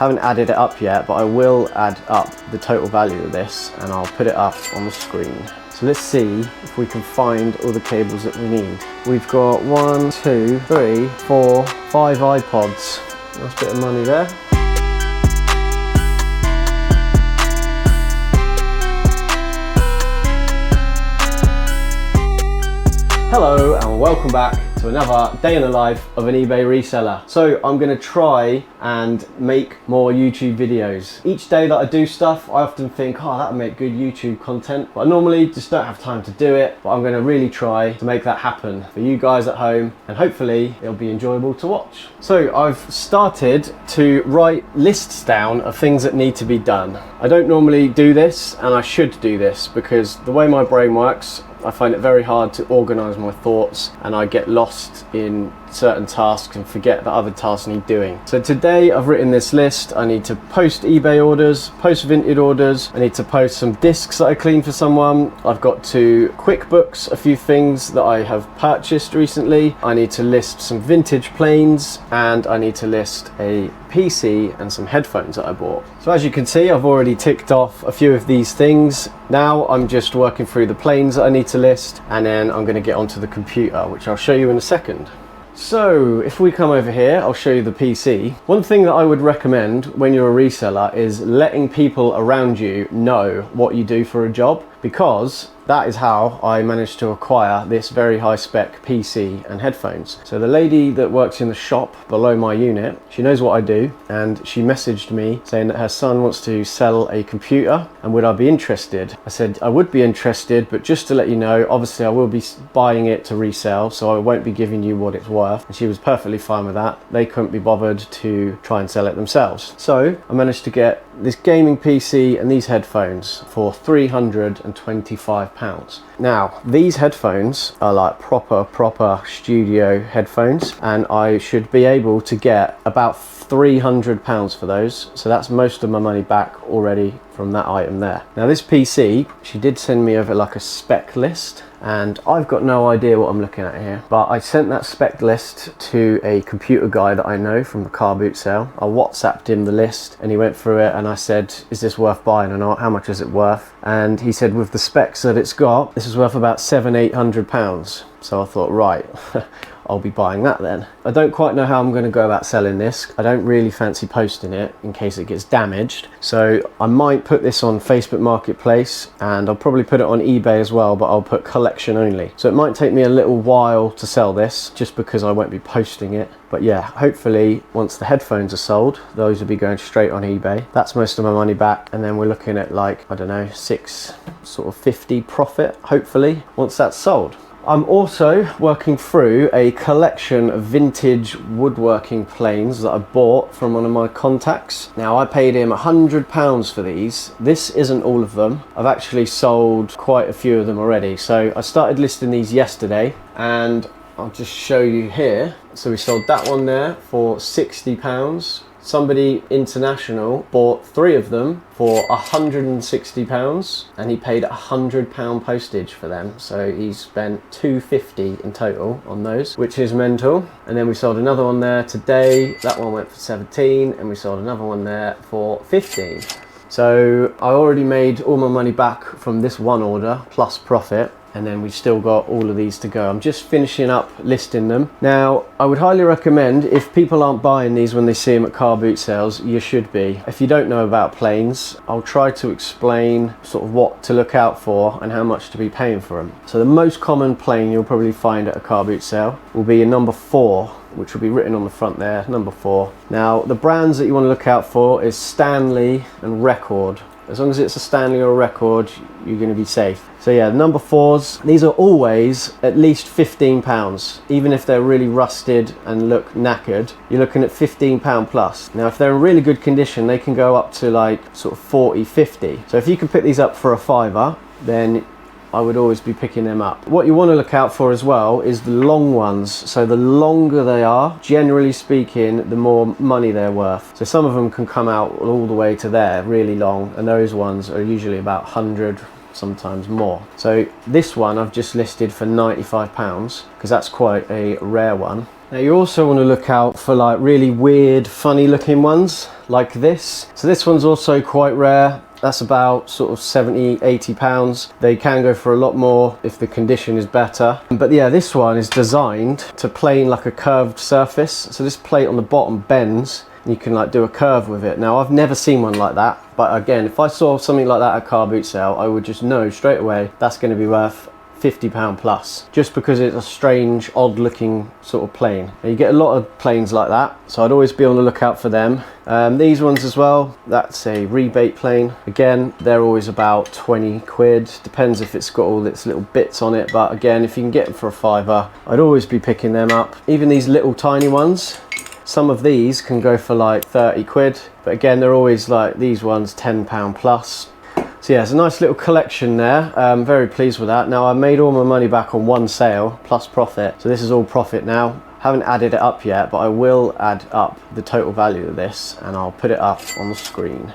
Haven't added it up yet, but I will add up the total value of this and I'll put it up on the screen. So let's see if we can find all the cables that we need. We've got 1, 2, 3, 4, 5 iPods. Nice bit of money there. Hello and welcome back to another day in the life of an eBay reseller. So I'm going to try and make more YouTube videos. Each day that I do stuff, I often think, oh, that would make good YouTube content, but I normally just don't have time to do it. But I'm going to really try to make that happen for you guys at home, and hopefully it'll be enjoyable to watch. So I've started to write lists down of things that need to be done. I don't normally do this, and I should do this because the way my brain works, I find it very hard to organise my thoughts, and I get lost in certain tasks and forget that other tasks need doing. So today I've written this list. I need to post eBay orders, post Vinted orders, I need to post some discs that I cleaned for someone, I've got to QuickBooks a few things that I have purchased recently, I need to list some vintage planes, and I need to list a PC and some headphones that I bought. So as you can see, I've already ticked off a few of these things. Now I'm just working through the planes that I need to list, and then I'm going to get onto the computer, which I'll show you in a second. So if we come over here, I'll show you the PC. One thing that I would recommend when you're a reseller is letting people around you know what you do for a job, because that is how I managed to acquire this very high-spec PC and headphones. So the lady that works in the shop below my unit, she knows what I do, and she messaged me saying that her son wants to sell a computer and would I be interested. I said I would be interested, but just to let you know, obviously I will be buying it to resell, so I won't be giving you what it's worth. And she was perfectly fine with that. They couldn't be bothered to try and sell it themselves. So I managed to get this gaming PC and these headphones for £325. Now these headphones are like proper studio headphones, and I should be able to get about £300 for those, so that's most of my money back already from that item there. Now this PC, she did send me over like a spec list, and I've got no idea what I'm looking at here, but I sent that spec list to a computer guy that I know from the car boot sale. I WhatsApped him the list and he went through it, and I said, is this worth buying or not? How much is it worth? And he said with the specs that it's got, this is worth about £700–800. So I thought, right, I'll be buying that then. I don't quite know how I'm going to go about selling this. I don't really fancy posting it in case it gets damaged. So I might put this on Facebook Marketplace, and I'll probably put it on eBay as well, but I'll put collection only. So it might take me a little while to sell this just because I won't be posting it. But yeah, hopefully once the headphones are sold, those will be going straight on eBay. That's most of my money back, and then we're looking at like, I don't know, $650 profit, hopefully, once that's sold. I'm also working through a collection of vintage woodworking planes that I bought from one of my contacts. Now I paid him £100 for these. This isn't all of them. I've actually sold quite a few of them already. So I started listing these yesterday, and I'll just show you here. So we sold that one there for £60. Somebody international bought 3 of them for £160, and he paid £100 postage for them. So he spent $250 in total on those, which is mental. And then we sold another one there today. That one went for 17, and we sold another one there for 15. So I already made all my money back from this one order plus profit, and then we've still got all of these to go. I'm just finishing up listing them. Now, I would highly recommend, if people aren't buying these when they see them at car boot sales, you should be. If you don't know about planes, I'll try to explain sort of what to look out for and how much to be paying for them. So the most common plane you'll probably find at a car boot sale will be a number 4, which will be written on the front there, number 4. Now, the brands that you want to look out for is Stanley and Record. As long as it's a Stanley or a Record, you're going to be safe. So yeah, number 4s, these are always at least £15. Even if they're really rusted and look knackered, you're looking at £15 plus. Now if they're in really good condition, they can go up to like sort of 40, 50. So if you can pick these up for a £5, then I would always be picking them up. What you want to look out for as well is the long ones. So the longer they are, generally speaking, the more money they're worth. So some of them can come out all the way to there, really long, and those ones are usually about 100, sometimes more. So this one I've just listed for £95 because that's quite a rare one. Now you also want to look out for like really weird, funny looking ones like this. So this one's also quite rare. That's about sort of 70, 80 pounds. They can go for a lot more if the condition is better. But yeah, this one is designed to plane like a curved surface. So this plate on the bottom bends and you can like do a curve with it. Now I've never seen one like that. But again, if I saw something like that at a car boot sale, I would just know straight away that's going to be worth £50 plus, just because it's a strange, odd looking sort of plane. Now, you get a lot of planes like that, so I'd always be on the lookout for them. These ones as well, that's a rebate plane. Again, they're always about 20 quid, depends if it's got all its little bits on it, but again, if you can get them for a fiver, I'd always be picking them up. Even these little tiny ones, some of these can go for like 30 quid, but again, they're always like these ones £10 plus. So yeah, it's a nice little collection there. I'm very pleased with that. Now I made all my money back on one sale plus profit. So this is all profit now. Haven't added it up yet, but I will add up the total value of this and I'll put it up on the screen.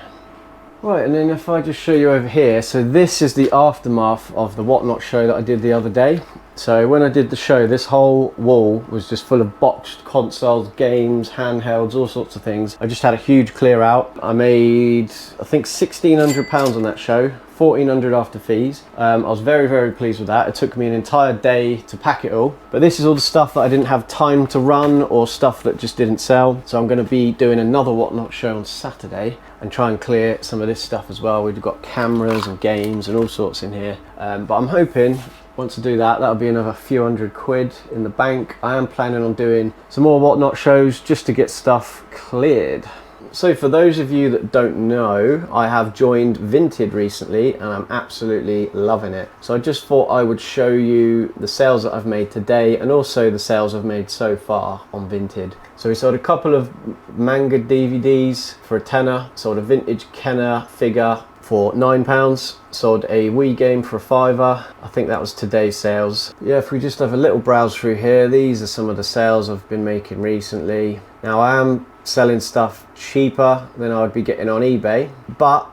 Right, and then if I just show you over here, so this is the aftermath of the Whatnot show that I did the other day. So when I did the show, this whole wall was just full of boxed consoles, games, handhelds, all sorts of things. I just had a huge clear out. I made, I think, £1,600 on that show, 1,400 after fees. I was very, very pleased with that. It took me an entire day to pack it all. But this is all the stuff that I didn't have time to run or stuff that just didn't sell. So I'm going to be doing another Whatnot show on Saturday and try and clear some of this stuff as well. We've got cameras and games and all sorts in here. But I'm hoping, once I do that, that'll be another few hundred quid in the bank. I am planning on doing some more Whatnot shows just to get stuff cleared. So for those of you that don't know, I have joined Vinted recently and I'm absolutely loving it. So I just thought I would show you the sales that I've made today and also the sales I've made so far on Vinted. So we sold a couple of manga DVDs for a tenner, sold a vintage Kenner figure for £9, sold a Wii game for a fiver. I think that was today's sales. Yeah, if we just have a little browse through here, these are some of the sales I've been making recently. Now I am selling stuff cheaper than I would be getting on eBay, but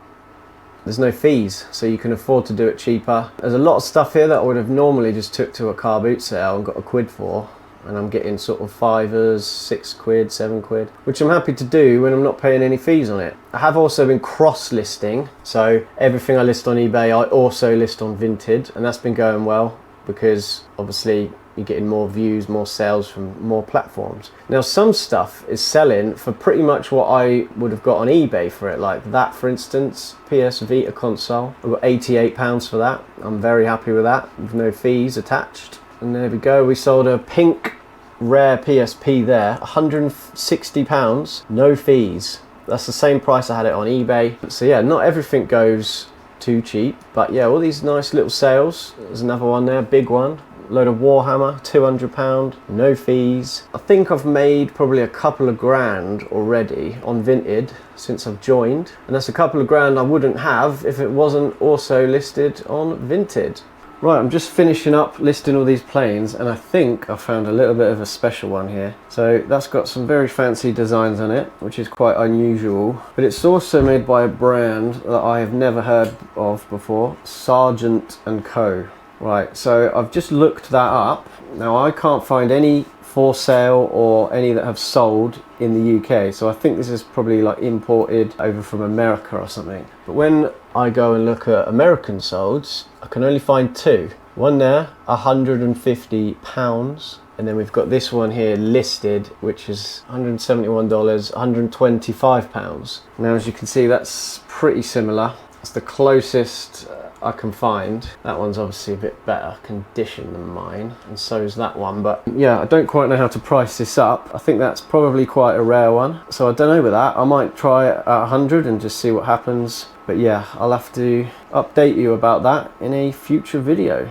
there's no fees, so you can afford to do it cheaper. There's a lot of stuff here that I would have normally just took to a car boot sale and got a quid for, and I'm getting sort of fivers, 6 quid, 7 quid, which I'm happy to do when I'm not paying any fees on it. I have also been cross-listing, so everything I list on eBay I also list on Vinted, and that's been going well because obviously you're getting more views, more sales from more platforms. Now some stuff is selling for pretty much what I would have got on eBay for it, like that for instance, PS Vita console. I got £88 for that. I'm very happy with that, with no fees attached. And there we go, we sold a pink rare PSP there, £160, no fees. That's the same price I had it on eBay. So yeah, not everything goes too cheap, but yeah, all these nice little sales. There's another one there, big one. Load of Warhammer, £200, no fees. I think I've made probably a couple of grand already on Vinted since I've joined, and that's a couple of grand I wouldn't have if it wasn't also listed on Vinted. Right, I'm just finishing up listing all these planes, and I think I found a little bit of a special one here. So that's got some very fancy designs on it, which is quite unusual, but it's also made by a brand that I have never heard of before, Sargent & Co. Right, so I've just looked that up. Now I can't find any for sale or any that have sold in the UK, so I think this is probably like imported over from America or something. But when I go and look at American solds, I can only find two. One there, £150, and then we've got this one here listed, which is $171, £125. Now as you can see, that's pretty similar. It's the closest I can find. That one's obviously a bit better condition than mine, and so is that one, but yeah, I don't quite know how to price this up. I think that's probably quite a rare one, so I don't know with that. I might try it at 100 and just see what happens, but yeah, I'll have to update you about that in a future video.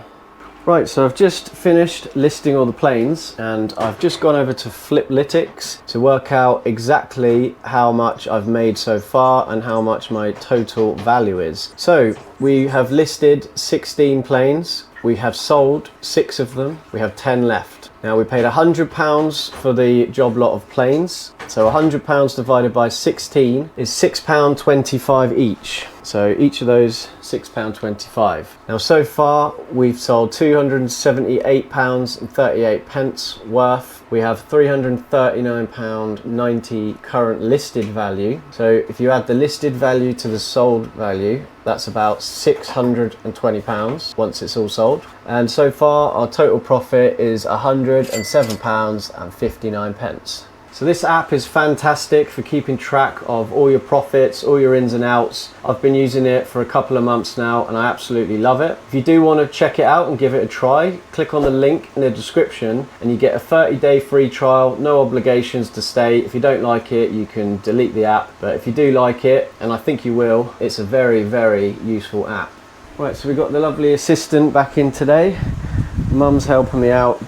Right, so I've just finished listing all the planes, and I've just gone over to FlipLytics to work out exactly how much I've made so far and how much my total value is. So we have listed 16 planes, we have sold 6 of them, we have 10 left. Now we paid £100 for the job lot of planes, so £100 divided by 16 is £6.25 each. So each of those £6.25. Now so far we've sold £278.38 worth. We have £339.90 current listed value. So if you add the listed value to the sold value, that's about £620 once it's all sold. And so far our total profit is £107.59. So this app is fantastic for keeping track of all your profits, all your ins and outs. I've been using it for a couple of months now and I absolutely love it. If you do want to check it out and give it a try, click on the link in the description and you get a 30-day free trial, no obligations to stay. If you don't like it, you can delete the app. But if you do like it, and I think you will, it's a very, very useful app. Right, so we've got the lovely assistant back in today. Mum's helping me out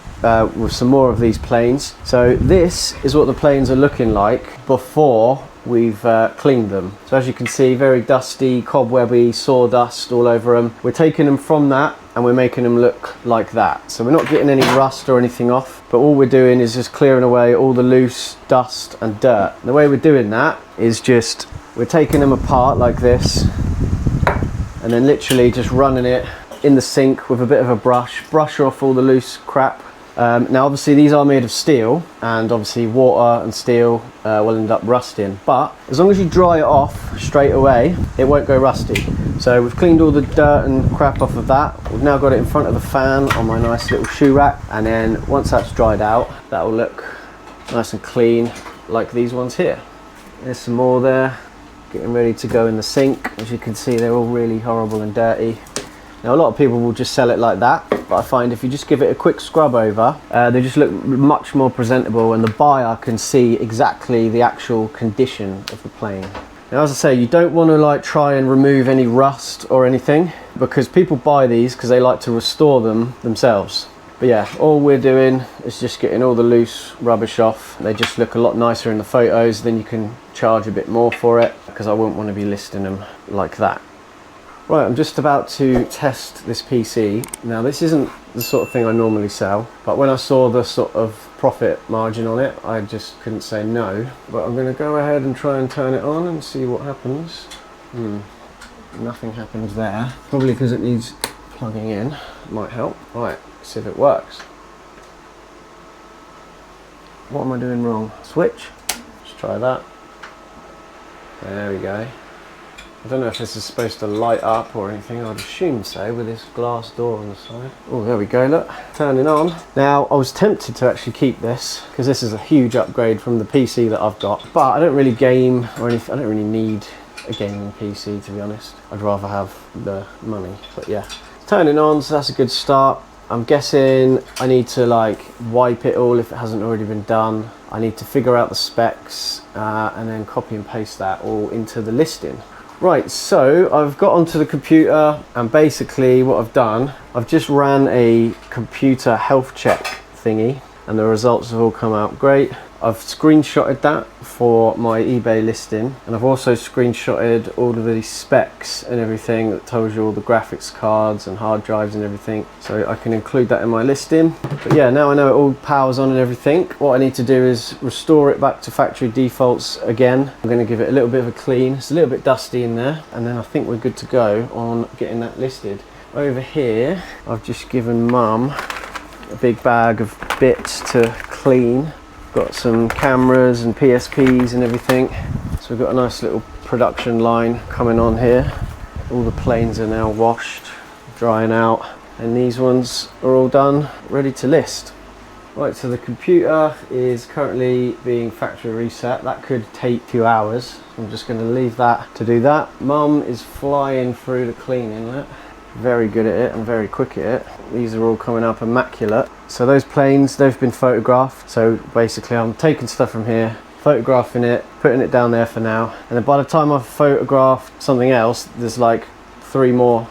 with some more of these planes. So this is what the planes are looking like before we've cleaned them. So as you can see, very dusty, cobwebby, sawdust all over them. We're taking them from that and we're making them look like that. So we're not getting any rust or anything off, but all we're doing is just clearing away all the loose dust and dirt. And the way we're doing that is just, we're taking them apart like this and then literally just running it in the sink with a bit of a brush off all the loose crap. Now obviously these are made of steel and obviously water and steel will end up rusting, but as long as you dry it off straight away it won't go rusty. So we've cleaned all the dirt and crap off of that. We've now got it in front of the fan on my nice little shoe rack, and then once that's dried out that will look nice and clean like these ones here. There's some more there getting ready to go in the sink. As you can see, they're all really horrible and dirty. Now a lot of people will just sell it like that, but I find if you just give it a quick scrub over, they just look much more presentable and the buyer can see exactly the actual condition of the plane. Now as I say, you don't want to like try and remove any rust or anything, because people buy these because they like to restore them themselves. But yeah, all we're doing is just getting all the loose rubbish off. They just look a lot nicer in the photos, then you can charge a bit more for it, because I wouldn't want to be listing them like that. Right, I'm just about to test this PC. Now this isn't the sort of thing I normally sell, but when I saw the sort of profit margin on it, I just couldn't say no. But I'm going to go ahead and try and turn it on and see what happens. Nothing happens there. Probably because it needs plugging in. It might help. Right, see if it works. What am I doing wrong? Switch. Let's try that. There we go. I don't know if this is supposed to light up or anything, I'd assume so with this glass door on the side. Oh, there we go, look, turning on. Now, I was tempted to actually keep this, because this is a huge upgrade from the PC that I've got, but I don't really game or anything, I don't really need a gaming PC to be honest. I'd rather have the money, but yeah. It's turning on, so that's a good start. I'm guessing I need to like wipe it all if it hasn't already been done. I need to figure out the specs and then copy and paste that all into the listing. Right, so I've got onto the computer and basically what I've done, I've just ran a computer health check thingy and the results have all come out great. I've screenshotted that for my eBay listing, and I've also screenshotted all of the specs and everything that tells you all the graphics cards and hard drives and everything, so I can include that in my listing. But yeah, now I know it all powers on and everything. What I need to do is restore it back to factory defaults again. I'm going to give it a little bit of a clean. It's a little bit dusty in there, and then I think we're good to go on getting that listed. Over here I've just given Mum a big bag of bits to clean. Got some cameras and PSPs and everything, so we've got a nice little production line coming on here. All the planes are now washed, drying out, and these ones are all done, ready to list. Right, so the computer is currently being factory reset. That could take a few hours. I'm just going to leave that to do that. Mum is flying through the cleaning, look. Very good at it and very quick at it. These are all coming up immaculate. So those planes, they've been photographed. So basically I'm taking stuff from here, photographing it, putting it down there for now. And then by the time I've photographed something else, there's like 3 more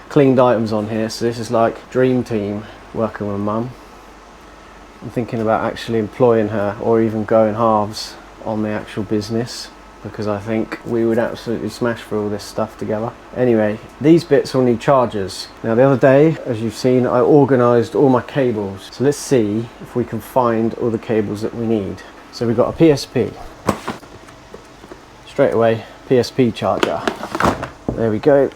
cleaned items on here. So this is like dream team working with Mum. I'm thinking about actually employing her or even going halves on the actual business, because I think we would absolutely smash through all this stuff together. Anyway, these bits all need chargers. Now the other day, as you've seen, I organised all my cables. So let's see if we can find all the cables that we need. So we've got a PSP. Straight away, PSP charger. there we go.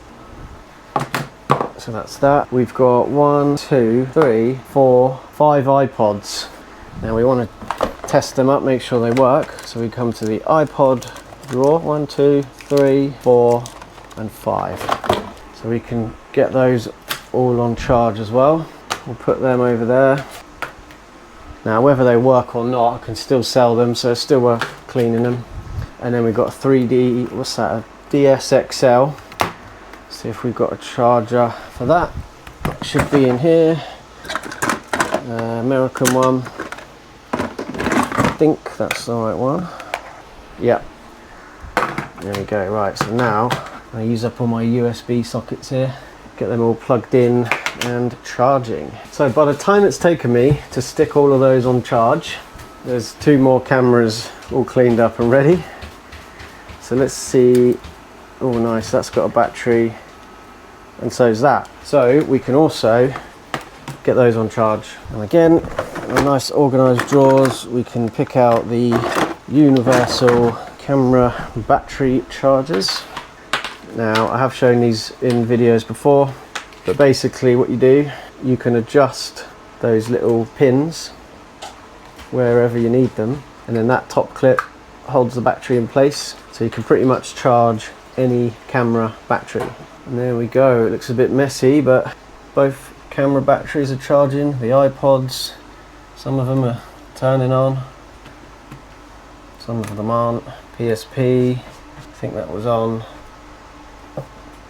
So that's that. We've got 1, 2, 3, 4, 5 iPods. Now we want to test them up, make sure they work. So we come to the iPod drawer, 1, 2, 3, 4, and 5. So we can get those all on charge as well. We'll put them over there. Now whether they work or not, I can still sell them, so it's still worth cleaning them. And then we've got a 3D, what's that, a DSXL. See if we've got a charger for that. Should be in here. American one. I think that's the right one. Yep. There we go. Right, so now I use up all my USB sockets here. Get them all plugged in and charging. So by the time it's taken me to stick all of those on charge, there's 2 more cameras all cleaned up and ready. So let's see. Oh nice, that's got a battery, and so is that. So we can also get those on charge. And again, in nice organized drawers, we can pick out the universal camera battery chargers. Now I have shown these in videos before, but basically what you do, you can adjust those little pins wherever you need them, and then that top clip holds the battery in place, so you can pretty much charge any camera battery. And there we go. It looks a bit messy, but both camera batteries are charging. The iPods, some of them are turning on, some of them aren't. PSP, I think that was on.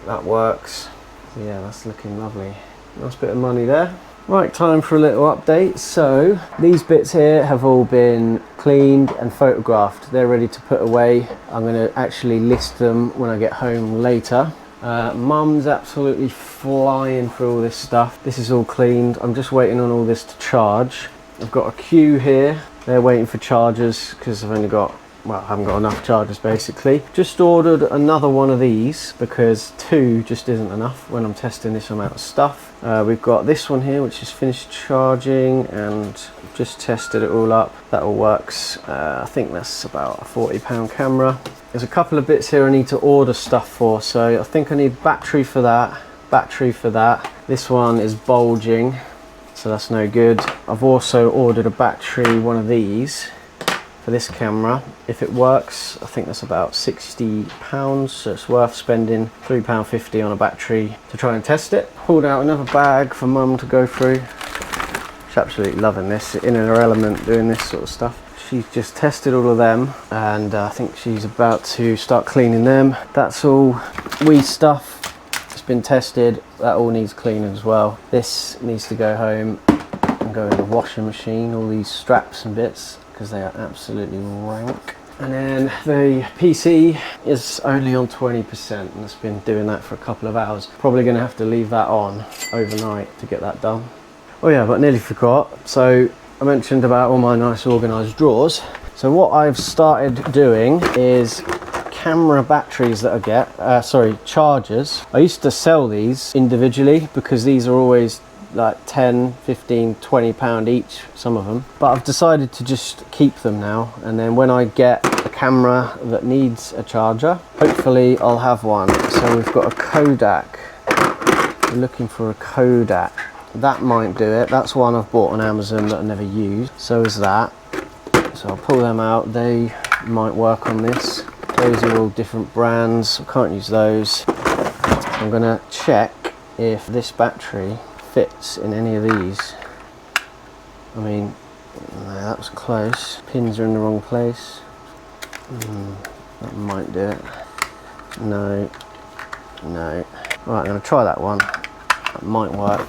That works. So yeah, that's looking lovely. Nice bit of money there. Right, time for a little update. So these bits here have all been cleaned and photographed. They're ready to put away. I'm going to actually list them when I get home later. Mum's absolutely flying through all this stuff. This is all cleaned. I'm just waiting on all this to charge. I've got a queue here. They're waiting for chargers because I've only got, well, I haven't got enough chargers basically. Just ordered another one of these because 2 just isn't enough when I'm testing this amount of stuff. We've got this one here which is finished charging, and just tested it all up. That all works. I think that's about a £40 camera. There's a couple of bits here I need to order stuff for, so I think I need battery for that, battery for that. This one is bulging, so that's no good. I've also ordered a battery, one of these, for this camera. If it works, I think that's about £60, so it's worth spending £3.50 on a battery to try and test it. Pulled out another bag for Mum to go through. She's absolutely loving this, in her element doing this sort of stuff. She's just tested all of them, and I think she's about to start cleaning them. That's all wee stuff. It's been tested. That all needs cleaning as well. This needs to go home and go in the washing machine, all these straps and bits, because they are absolutely rank. And then the PC is only on 20%, and it's been doing that for a couple of hours. Probably going to have to leave that on overnight to get that done. Oh yeah, but I nearly forgot. So I mentioned about all my nice organized drawers. So what I've started doing is camera batteries that I get, chargers. I used to sell these individually because these are always like 10, 15, 20 pound each, some of them. But I've decided to just keep them now, and then when I get a camera that needs a charger, hopefully I'll have one. So we've got a Kodak. We're looking for a Kodak. That might do it. That's one I've bought on Amazon that I never used. So is that. So I'll pull them out. They might work on this. Those are all different brands. I can't use those. I'm gonna check if this battery fits in any of these. I mean, no, that was close. Pins are in the wrong place. That might do it. No. Right, I'm gonna try that one. That might work.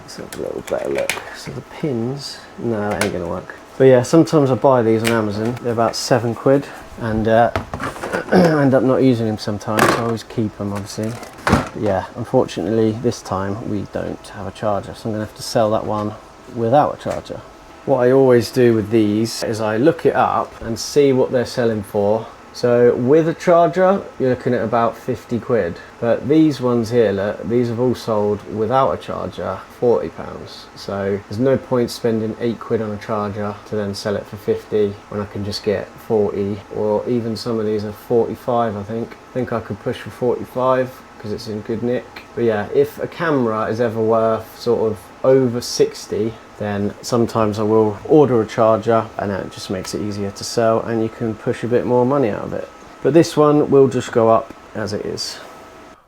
Let's have a little better look. So the pins, no, that ain't gonna work. But yeah, sometimes I buy these on Amazon. They're about £7, and I end up not using them sometimes. So I always keep them, obviously. But yeah, unfortunately, this time we don't have a charger, so I'm gonna have to sell that one without a charger. What I always do with these is I look it up and see what they're selling for, So with a charger, you're looking at about 50 quid. But these ones here, look, these have all sold without a charger, £40. So there's no point spending 8 quid on a charger to then sell it for 50 when I can just get 40, or even some of these are 45, I think. I think I could push for 45 because it's in good nick. But yeah, if a camera is ever worth sort of over 60, then sometimes I will order a charger, and it just makes it easier to sell and you can push a bit more money out of it. But this one will just go up as it is.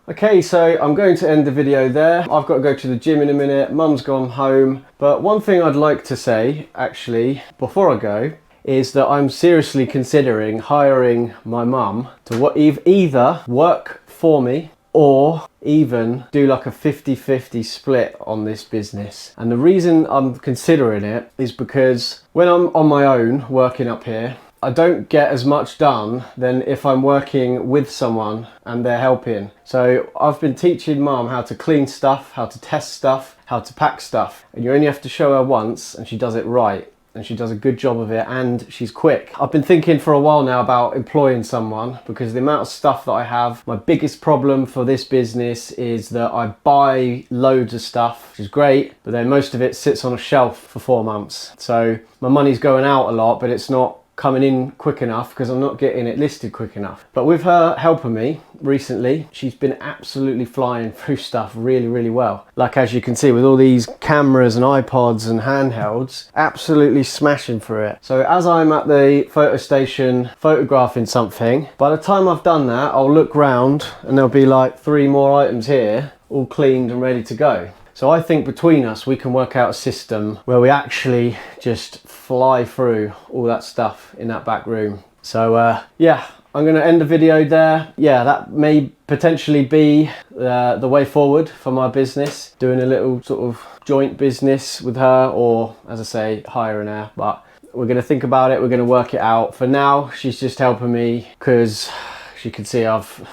Okay, so I'm going to end the video there. I've got to go to the gym in a minute, Mum's gone home. But one thing I'd like to say, actually, before I go, is that I'm seriously considering hiring my mum to either work for me or even do like a 50-50 split on this business. And the reason I'm considering it is because when I'm on my own working up here, I don't get as much done than if I'm working with someone and they're helping. So I've been teaching Mum how to clean stuff, how to test stuff, how to pack stuff, and you only have to show her once and she does it right. And she does a good job of it, and she's quick. I've been thinking for a while now about employing someone, because the amount of stuff that I have, my biggest problem for this business is that I buy loads of stuff, which is great, but then most of it sits on a shelf for 4 months. So my money's going out a lot, but it's not coming in quick enough because I'm not getting it listed quick enough. But with her helping me recently, she's been absolutely flying through stuff really, really well. Like, as you can see, with all these cameras and iPods and handhelds, absolutely smashing through it. So as I'm at the photo station photographing something, by the time I've done that, I'll look round and there'll be like 3 more items here, all cleaned and ready to go. So I think between us, we can work out a system where we actually just fly through all that stuff in that back room. So yeah, I'm going to end the video there. Yeah, that may potentially be the way forward for my business, doing a little sort of joint business with her, or as I say, hiring her. But we're going to think about it. We're going to work it out. For now, she's just helping me because she can see I've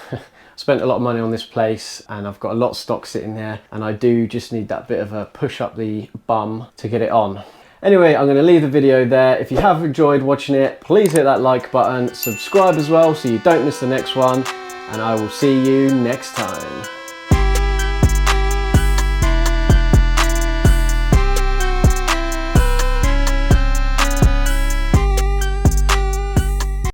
spent a lot of money on this place and I've got a lot of stock sitting there, and I do just need that bit of a push up the bum to get it on. Anyway, I'm going to leave the video there. If you have enjoyed watching it, please hit that like button, subscribe as well so you don't miss the next one, and I will see you next time.